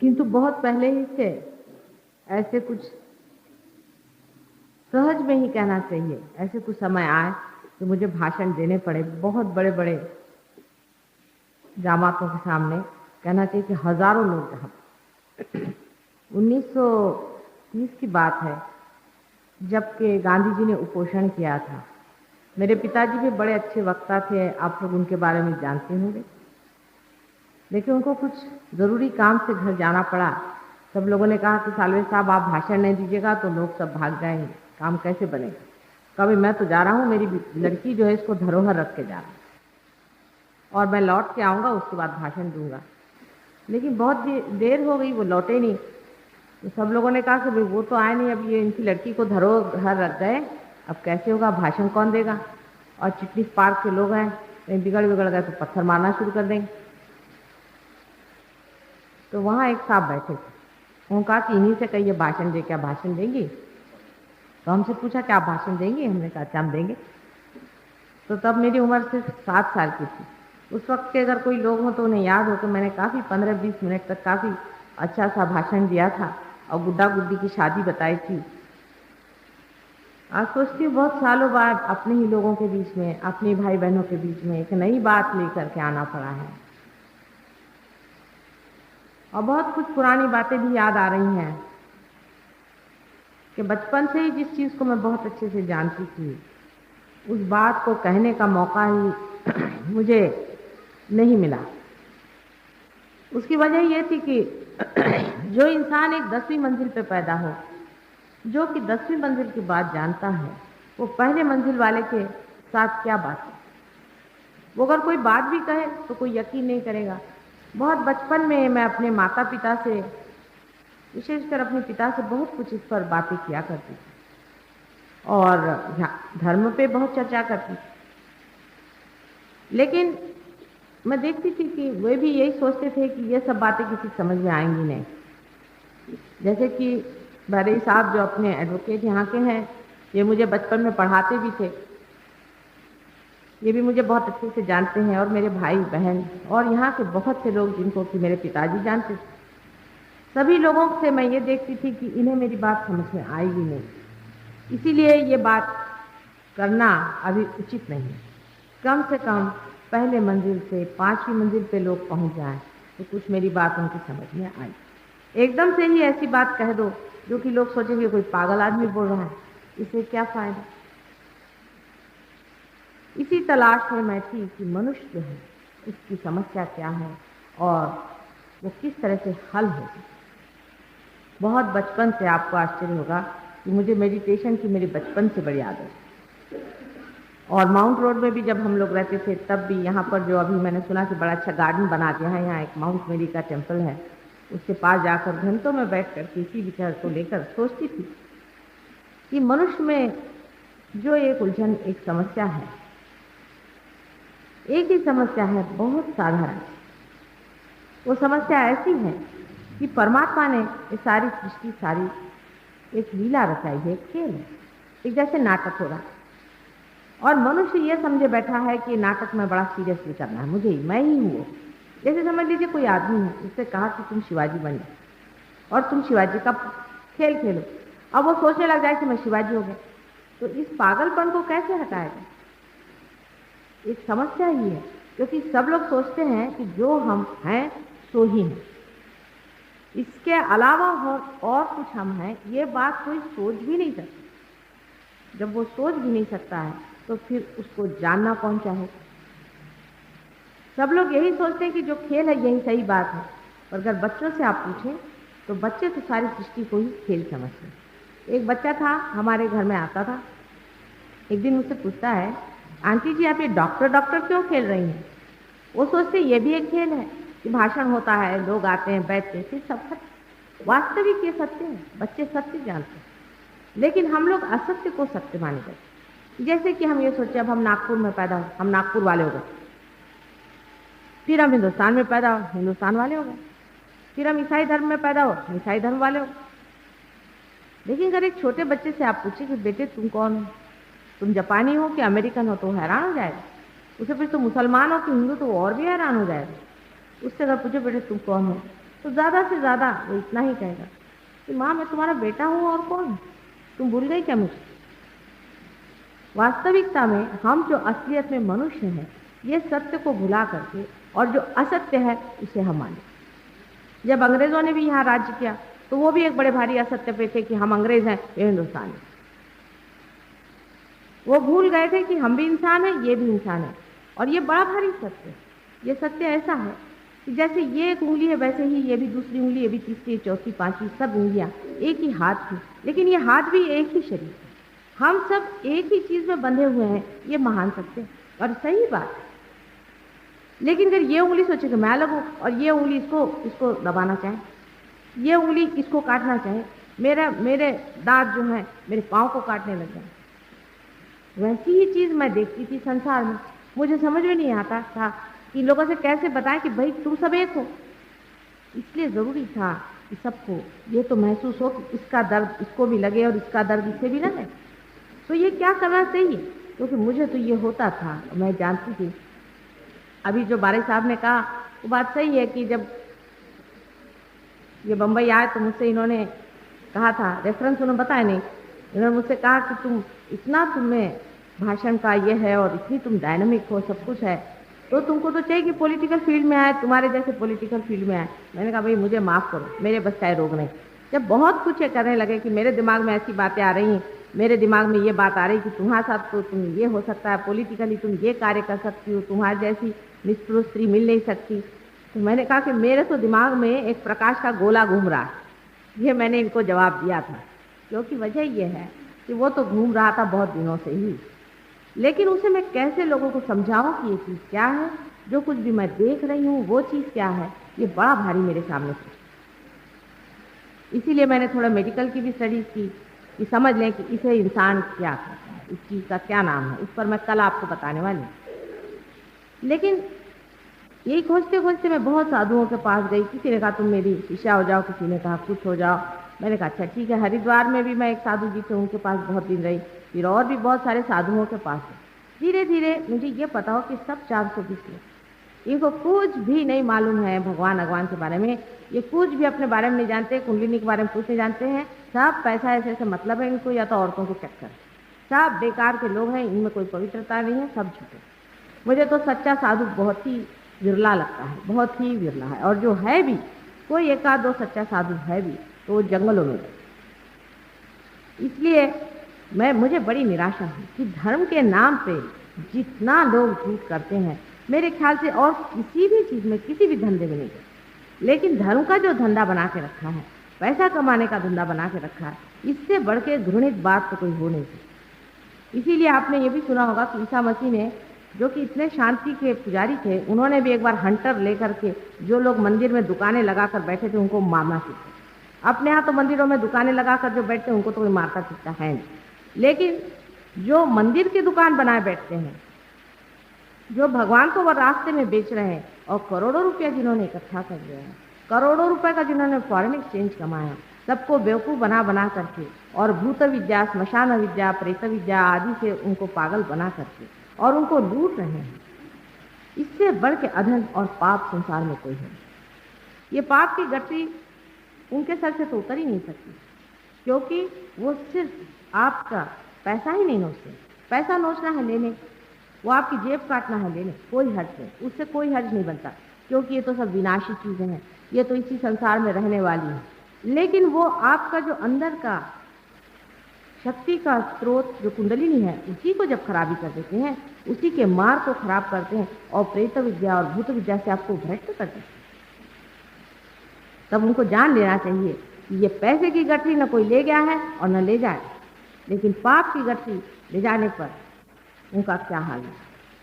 किंतु बहुत पहले ही से ऐसे कुछ सहज में ही कहना चाहिए, ऐसे कुछ समय आए कि मुझे भाषण देने पड़े बहुत बड़े बड़े जामातों के सामने। कहना चाहिए कि हजारों लोग जहाँ 1930 की बात है, जबकि गांधी जी ने उपोषण किया था। मेरे पिताजी भी बड़े अच्छे वक्ता थे, आप लोग उनके बारे में जानते होंगे, लेकिन उनको कुछ ज़रूरी काम से घर जाना पड़ा। सब लोगों ने कहा कि सालवे साहब आप भाषण नहीं दीजिएगा तो लोग सब भाग जाएंगे, काम कैसे बनेगा। कभी मैं तो जा रहा हूँ, मेरी लड़की जो है इसको धरोहर रख के जा रहा हूँ और मैं लौट के आऊँगा, उसके बाद भाषण दूंगा। लेकिन बहुत देर हो गई, वो लौटे नहीं। तो सब लोगों ने कहा कि भाई वो तो आए नहीं, अब ये इनकी लड़की को धरोहर रख गए, अब कैसे होगा, भाषण कौन देगा। और चिटनीस पार्क के लोग हैं, कहीं बिगड़ गए तो पत्थर मारना शुरू कर देंगे। तो वहाँ एक साहब बैठे थे, उन्होंने कहा कि इन्हीं से कहिए भाषण दे। क्या भाषण देंगी? तो हमसे पूछा क्या आप भाषण देंगे? हमने कहा अच्छा हम देंगे। तो तब मेरी उम्र सिर्फ 7 साल की थी। उस वक्त के अगर कोई लोग हों तो उन्हें याद हो कि मैंने काफ़ी 15-20 मिनट तक काफ़ी अच्छा सा भाषण दिया था और गुड्डा गुड्डी की शादी बताई थी। आज सोचती हूँ बहुत सालों बाद अपने ही लोगों के बीच में, अपने भाई बहनों के बीच में एक नई बात लेकर के आना पड़ा है और बहुत कुछ पुरानी बातें भी याद आ रही हैं कि बचपन से ही जिस चीज़ को मैं बहुत अच्छे से जानती थी, उस बात को कहने का मौका ही मुझे नहीं मिला। उसकी वजह ये थी कि जो इंसान एक 10वीं मंजिल पे पैदा हो, जो कि 10वीं मंजिल की बात जानता है, वो पहले मंजिल वाले के साथ क्या बात है। वो अगर कोई बात भी कहे तो कोई यकीन नहीं करेगा। बहुत बचपन में मैं अपने माता पिता से, विशेषकर अपने पिता से बहुत कुछ इस पर बातें किया करती थी और धर्म पे बहुत चर्चा करती थी। लेकिन मैं देखती थी कि वे भी यही सोचते थे कि ये सब बातें किसी समझ में आएंगी नहीं। जैसे कि बड़े साहब जो अपने एडवोकेट यहाँ के हैं, ये मुझे बचपन में पढ़ाते भी थे, ये भी मुझे बहुत अच्छे से जानते हैं, और मेरे भाई बहन और यहाँ के बहुत से लोग जिनको कि मेरे पिताजी जानते थे। सभी लोगों से मैं ये देखती थी कि इन्हें मेरी बात समझ में आएगी नहीं, इसीलिए ये बात करना अभी उचित नहीं है। कम से कम पहले मंजिल से 5वीं मंजिल पे लोग पहुंच जाएं तो कुछ मेरी बात उनकी समझ में आए। एकदम से ही ऐसी बात कह दो जो कि लोग सोचेंगे कोई पागल आदमी बोल रहा है, इससे क्या फायदा। इसी तलाश में मैं थी कि मनुष्य जो है उसकी समस्या क्या है और वो किस तरह से हल होगी। बहुत बचपन से, आपको आश्चर्य होगा कि मुझे मेडिटेशन की मेरी बचपन से बड़ी आदत है। और माउंट रोड में भी जब हम लोग रहते थे तब भी यहाँ पर जो अभी मैंने सुना कि बड़ा अच्छा गार्डन बना दिया है, यहाँ एक माउंट मेरी का टेम्पल है, उसके पास जाकर घंटों में बैठ कर किसी विचार को लेकर सोचती थी कि मनुष्य में जो एक उलझन, एक समस्या है, एक ही समस्या है, बहुत साधारण। वो समस्या ऐसी है कि परमात्मा ने ये सारी सृष्टि, सारी एक लीला रचाई है, एक खेल है, एक जैसे नाटक हो रहा है और मनुष्य ये समझे बैठा है कि नाटक में बड़ा सीरियसली करना है, मुझे, मैं ही हूँ। जैसे समझ लीजिए कोई आदमी है, उससे कहा कि तुम शिवाजी बन जाओ और तुम शिवाजी का खेल खेलो। अब वो सोचने लग जाए कि मैं शिवाजी हो गया, तो इस पागलपन को कैसे हटाएगा? एक समस्या ही है, क्योंकि सब लोग सोचते हैं कि जो हम हैं सो ही हैं, इसके अलावा और कुछ हम हैं, ये बात कोई सोच भी नहीं सकता। जब वो सोच भी नहीं सकता है तो फिर उसको जानना कौन चाहे। सब लोग यही सोचते हैं कि जो खेल है यही सही बात है, और अगर बच्चों से आप पूछें तो बच्चे तो सारी सृष्टि को ही खेल समझते हैं। एक बच्चा था, हमारे घर में आता था, एक दिन मुझसे पूछता है, आंटी जी आप ये डॉक्टर डॉक्टर क्यों खेल रही हैं? वो सोचते ये भी एक खेल है कि भाषण होता है, लोग आते हैं, बैठते हैं, फिर सब सत्य, वास्तविक ये सत्य है, बच्चे सत्य जानते हैं, लेकिन हम लोग असत्य को सत्य माने जाते। जैसे कि हम ये सोचे अब हम नागपुर में पैदा हो, हम नागपुर वाले हो गए, फिर हम हिंदुस्तान में पैदा हो, हिंदुस्तान वाले हो गए, फिर हम ईसाई धर्म में पैदा हो, ईसाई धर्म वाले हो। लेकिन अगर एक छोटे बच्चे से आप पूछे कि बेटे तुम कौन हो, तुम जापानी हो कि अमेरिकन हो, तो वो हैरान हो जाएगा। उसे फिर तुम मुसलमान हो कि हिंदू, तो वो और भी हैरान हो जाएगा। उससे अगर पूछो बेटे तुम कौन हो, तो ज़्यादा से ज़्यादा वो इतना ही कहेगा कि माँ मैं तुम्हारा बेटा हूँ और कौन, तुम भूल गई क्या मुझे। वास्तविकता में हम जो असलियत में मनुष्य हैं, ये सत्य को भुला करके और जो असत्य है उसे हम माने। जब अंग्रेजों ने भी यहाँ राज्य किया तो वो भी एक बड़े भारी असत्य पे थे कि हम अंग्रेज हैं, ये हिंदुस्तानी। वो भूल गए थे कि हम भी इंसान हैं, ये भी इंसान है। और ये बड़ा भारी सत्य है। ये सत्य ऐसा है कि जैसे ये एक उंगली है वैसे ही ये भी दूसरी उंगली, ये भी तीसरी, चौथी, पांचवी, सब उंगलियां एक ही हाथ की, लेकिन ये हाथ भी एक ही शरीर है। हम सब एक ही चीज में बंधे हुए हैं, ये महान सत्य है और सही बात है। लेकिन अगर ये उंगली सोचे कि मैं लगूं और ये उंगली इसको दबाना चाहे, ये उंगली इसको काटना चाहे, मेरे दांत जो हैं मेरे पाँव को काटने लग जाए, वैसी ही चीज मैं देखती थी संसार में। मुझे समझ में नहीं आता था कि लोगों से कैसे बताएं कि भाई तुम सब एक हो। इसलिए जरूरी था कि सबको ये तो महसूस हो कि इसका दर्द इसको भी लगे और इसका दर्द इससे भी लगे। तो ये क्या करना चाहिए, क्योंकि मुझे तो ये होता था, मैं जानती थी। अभी जो बारे साहब ने कहा वो बात सही है कि जब ये बम्बई आए तो मुझसे इन्होंने कहा था, रेफरेंस उन्होंने बताया नहीं, इन्होंने मुझसे कहा कि तुम इतना तुम्हें भाषण का ये है और इतनी तुम डायनामिक हो, सब कुछ है, तो तुमको तो चाहिए कि पॉलिटिकल फील्ड में आए, तुम्हारे जैसे पॉलिटिकल फील्ड में आए। मैंने कहा भाई मुझे माफ़ करो, मेरे बस का रोग नहीं। जब बहुत कुछ ये करने लगे कि मेरे दिमाग में ऐसी बातें आ रही हैं, मेरे दिमाग में ये बात आ रही कि तुम्हारे साथ तो तुम ये हो सकता है, पॉलिटिकली तुम ये कार्य कर सकती हो, तुम्हारे जैसी निष्ठुर स्त्री मिल नहीं सकती। तो मैंने कहा कि मेरे तो दिमाग में एक प्रकाश का गोला घूम रहा है। ये मैंने इनको जवाब दिया था, क्योंकि वजह ये है कि वो तो घूम रहा था बहुत दिनों से ही, लेकिन उसे मैं कैसे लोगों को समझाऊं कि ये चीज़ क्या है, जो कुछ भी मैं देख रही हूँ वो चीज़ क्या है, ये बड़ा भारी मेरे सामने था। इसीलिए मैंने थोड़ा मेडिकल की भी स्टडीज़ की कि समझ लें कि इसे इंसान क्या कहता है, इस चीज़ का क्या नाम है। उस पर मैं कल आपको बताने वाली हूँ। लेकिन यही खोजते खोजते मैं बहुत साधुओं के पास गई। किसी ने कहा तुम मेरी शिष्या हो जाओ, किसी ने कहा कुछ हो जाओ। मैंने कहा अच्छा ठीक है। हरिद्वार में भी मैं एक साधु जी थे, उनके पास बहुत दिन रही, फिर और भी बहुत सारे साधुओं के पास है। धीरे धीरे मुझे ये पता हो कि सब 420 लोग, इनको कुछ भी नहीं मालूम है भगवान भगवान के बारे में, ये कुछ भी अपने बारे में नहीं जानते, कुंडलिनी के बारे में कुछ नहीं जानते हैं। सब पैसा ऐसे ऐसे मतलब है इनको, या तो औरतों के चक्कर, सब बेकार के लोग हैं, इनमें कोई पवित्रता नहीं है, सब झूठे। मुझे तो सच्चा साधु बहुत ही विरला लगता है, बहुत ही विरला है। और जो है भी कोई एक आध दो सच्चा साधु है भी तो वो जंगलों में है। इसलिए मुझे बड़ी निराशा है कि धर्म के नाम पे जितना लोग झूठ करते हैं, मेरे ख्याल से और किसी भी चीज़ में, किसी भी धंधे में नहीं करते, लेकिन धर्म का जो धंधा बना के रखा है, पैसा कमाने का धंधा बना के रखा है, इससे बढ़ के घृणित बात तो कोई हो नहीं सकती। इसीलिए आपने ये भी सुना होगा कि ईसा मसीह ने, जो कि इतने शांति के पुजारी थे, उन्होंने भी एक बार हंटर लेकर के जो लोग मंदिर में दुकानें लगाकर बैठे थे उनको मारना सीखा। अपने यहाँ तो मंदिरों में दुकानें लगाकर जो बैठते हैं उनको तो कोई मारता पीटता है नहीं, लेकिन जो मंदिर की दुकान बनाए बैठते हैं, जो भगवान को वो रास्ते में बेच रहे हैं, और करोड़ों रुपया जिन्होंने इकट्ठा कर लिया है, करोड़ों रुपए का जिन्होंने फॉरेन एक्सचेंज कमाया, सबको बेवकूफ़ बना बना करके, और भूत विद्या, स्मशान विद्या, प्रेत विद्या आदि से उनको पागल बना करके और उनको लूट रहे हैं, इससे बढ़ के अधर्म और पाप संसार में कोई है। ये पाप की गठरी उनके सर से तो उतर ही नहीं सकती, क्योंकि वो सिर्फ आपका पैसा ही नहीं नोचते। पैसा नोचना है लेने, वो आपकी जेब काटना है लेने, कोई हर्ज नहीं, उससे कोई हर्ज नहीं बनता, क्योंकि ये तो सब विनाशी चीज़ें हैं, ये तो इसी संसार में रहने वाली हैं। लेकिन वो आपका जो अंदर का शक्ति का स्रोत जो कुंडलिनी है, उसी को जब खराबी कर देते हैं, उसी के मार्ग को खराब करते हैं और प्रेत विद्या और भूत विद्या से आपको भ्रष्ट कर देते हैं, तब उनको जान लेना चाहिए कि ये पैसे की गठरी न कोई ले गया है और न ले जाए, लेकिन पाप की गठरी ले जाने पर उनका क्या हाल है।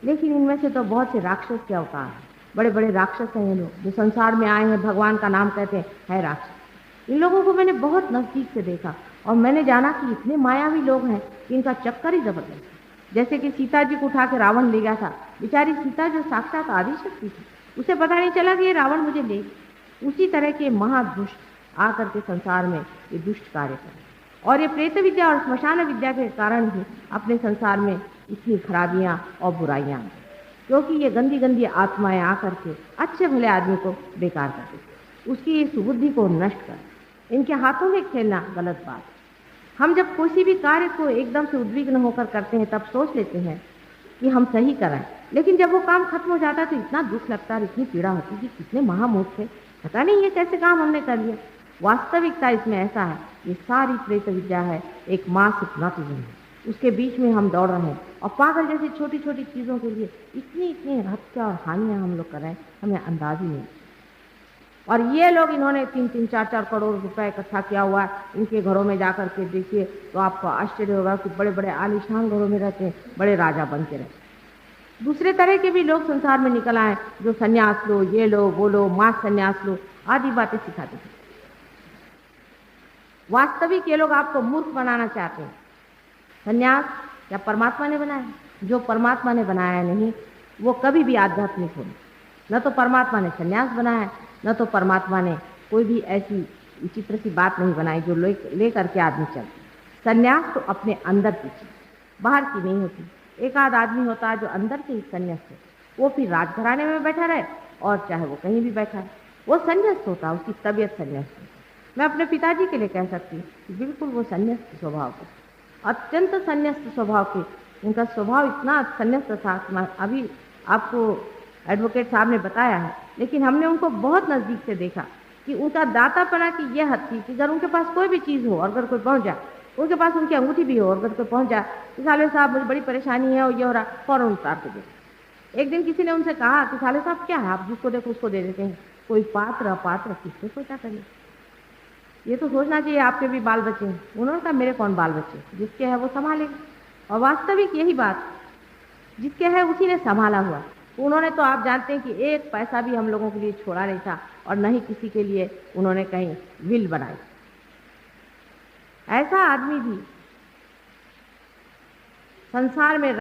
लेकिन इनमें से तो बहुत से राक्षस के अवतार हैं, बड़े बड़े राक्षस हैं ये लोग, जो संसार में आए हैं, भगवान का नाम कहते हैं, है राक्षस। इन लोगों को मैंने बहुत नज़दीक से देखा और मैंने जाना कि इतने मायावी लोग हैं कि इनका चक्कर ही जबरदस्त है। जैसे कि सीता जी को उठा के रावण ले गया था, बेचारी सीता जो साक्षात आदिशक्ति थी, उसे पता नहीं चला कि ये रावण मुझे ले। उसी तरह के महादुष्ट आकर के संसार में ये दुष्ट कार्य करें, और ये प्रेत विद्या और स्मशान विद्या के कारण ही अपने संसार में इतनी खराबियाँ और बुराइयाँ हैं, क्योंकि ये गंदी गंदी आत्माएं आकर के अच्छे भले आदमी को बेकार कर देती। उसकी इस बुद्धि को नष्ट कर। इनके हाथों में खेलना गलत बात है। हम जब किसी भी कार्य को एकदम से उद्विग्न होकर करते हैं तब सोच लेते हैं कि हम सही कराएं, लेकिन जब वो काम खत्म हो जाता है तो इतना दुख लगता है, इतनी पीड़ा होती है कि कितने महामूर्ख थे, पता नहीं ये कैसे काम हमने कर लिया। वास्तविकता इसमें ऐसा है, ये सारी प्रेत विद्या है, एक मास हिप्नोटिज्म है, उसके बीच में हम दौड़ रहे हैं और पागल जैसी छोटी छोटी चीज़ों के लिए इतनी इतनी हत्या और हानियाँ हम लोग कर रहे हैं, हमें अंदाज ही नहीं। और ये लोग, इन्होंने 3-3, 4-4 करोड़ रुपए इकट्ठा किया हुआ है। इनके घरों में जाकर के देखिए तो आपको आश्चर्य होगा कि बड़े बड़े आलीशान घरों में रहते हैं, बड़े राजा बन के रहते हैं। दूसरे तरह के भी लोग संसार में निकल आए जो सन्यास लो, ये लो, वो लो, मास सन्यास लो आदि बातें सिखाते थे। वास्तविक ये लोग आपको मूर्ख बनाना चाहते हैं। सन्यास क्या परमात्मा ने बनाया? जो परमात्मा ने बनाया नहीं वो कभी भी आध्यात्मिक हो। न तो परमात्मा ने सन्यास बनाया, न तो परमात्मा ने कोई भी ऐसी विचित्र सी बात नहीं बनाई जो ले करके आदमी चलते। सन्यास तो अपने अंदर की चीज, बाहर की नहीं होती। एक आध आदमी होता है जो अंदर से ही संन्यास्त है, वो फिर राजघराने में बैठा रहे और चाहे वो कहीं भी बैठा है, वो संन्यास्त होता है, उसकी तबीयत संन्यास्त होती है। मैं अपने पिताजी के लिए कह सकती हूँ कि बिल्कुल वो संन्यास्त स्वभाव के, अत्यंत संन्यास्त स्वभाव के। उनका स्वभाव इतना संन्यास्त था, अभी आपको एडवोकेट साहब ने बताया है, लेकिन हमने उनको बहुत नज़दीक से देखा कि उनका दातापना की यह हद थी कि अगर उनके पास कोई भी चीज़ हो और अगर कोई पहुंच जाए, उनके पास उनकी अंगूठी भी हो और अगर कोई पहुंच जाए कि साले साहब मुझे बड़ी परेशानी है और ये हो रहा, फ़ौरन उतार के दे। एक दिन किसी ने उनसे कहा कि साले साहब क्या है, आप जिसको देखो उसको दे देते हैं, कोई पात्र अपात्र किससे सोचा करिए, ये तो सोचना चाहिए आपके भी बाल बच्चे हैं। उन्होंने कहा मेरे कौन बाल बच्चे, जिसके है वो संभालेगा। और वास्तविक यही बात, जिसके है उसी ने संभाला हुआ। उन्होंने तो आप जानते हैं कि एक पैसा भी हम लोगों के लिए छोड़ा नहीं था और न ही किसी के लिए उन्होंने कहीं विल बनाई। ऐसा आदमी भी संसार में